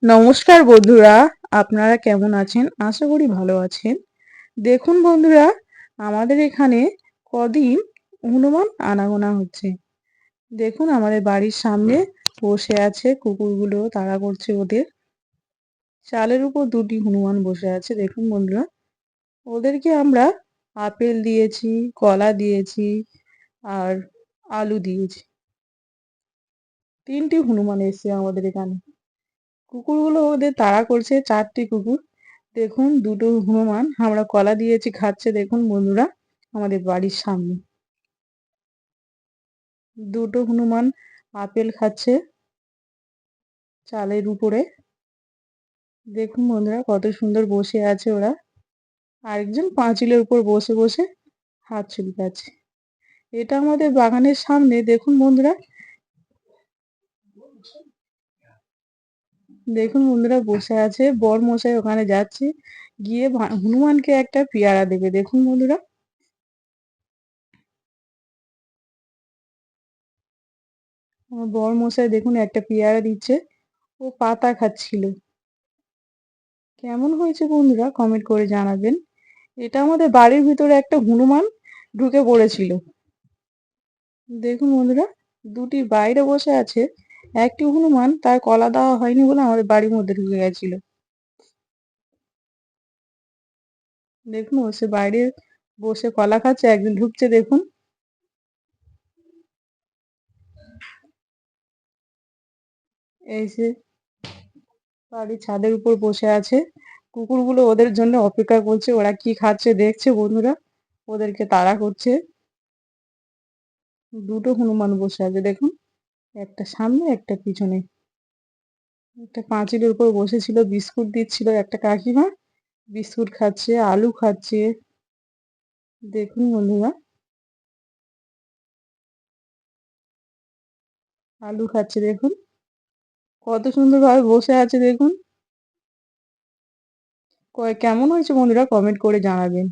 নমস্কার বন্ধুরা, আপনারা কেমন আছেন? আশা করি ভালো আছেন। দেখুন বন্ধুরা, আমাদের এখানে কদিন হনুমান আনাগোনা হচ্ছে। দেখুন আমাদের বাড়ির সামনে বসে আছে, কুকুরগুলো তাড়া করছে ওদের। চালের উপর দুটি হনুমান বসে আছে। দেখুন বন্ধুরা, ওদেরকে আমরা আপেল দিয়েছি, কলা দিয়েছি আর আলু দিয়েছি। 3টি হনুমান এসছে আমাদের এখানে। কুকুরগুলো ওদের তাড়া করছে, 4টি কুকুর। দেখুন দুটো হনুমান আমরা কলা দিয়েছি খাচ্ছে। দেখুন বন্ধুরা, আমাদের বাড়ির সামনে দুটো হনুমান আপেল খাচ্ছে চালের উপরে। দেখুন বন্ধুরা, কত সুন্দর বসে আছে ওরা। আরেকজন পাঁচিলের উপর বসে বসে হাত চুলকাচ্ছে। এটা আমাদের বাগানের সামনে। দেখুন বন্ধুরা, দেখুন বন্ধুরা বসে আছে। বর মশাই ওখানে যাচ্ছে, গিয়ে হনুমানকে একটা পেয়ারা দেবে। দেখুন বন্ধুরা, আমার বর মশাই দেখুন একটা পেয়ারা দিচ্ছে। ও পাতা খাচ্ছিল। কেমন হয়েছে বন্ধুরা কমেন্ট করে জানাবেন। এটা আমাদের বাড়ির ভিতরে একটা হনুমান ঢুকে পড়েছিল। দেখুন বন্ধুরা, দুটি বাইরে বসে আছে। একটি হনুমান তার কলা দেওয়া হয়নি বলে আমাদের বাড়ির মধ্যে ঢুকে গেছিল। দেখুন ও সে বাইরে বসে কলা খাচ্ছে, একজন ঢুকছে দেখুন। এই যে বাড়ির ছাদের উপর বসে আছে। কুকুরগুলো ওদের জন্য অপেক্ষা করছে, ওরা কি খাচ্ছে দেখছে বন্ধুরা, ওদেরকে তাড়া করছে। দুটো হনুমান বসে আছে দেখুন, একটা সামনে একটা পিছনে। একটা পাঁচিলের উপর বসেছিল, বিস্কুট দিচ্ছিল একটা কাকিমা। বিস্কুট খাচ্ছে, আলু খাচ্ছে। দেখুন বন্ধুরা, আলু খাচ্ছে দেখুন, কত সুন্দর ভাবে বসে আছে দেখুন। কেমন হয়েছে বন্ধুরা কমেন্ট করে জানাবেন।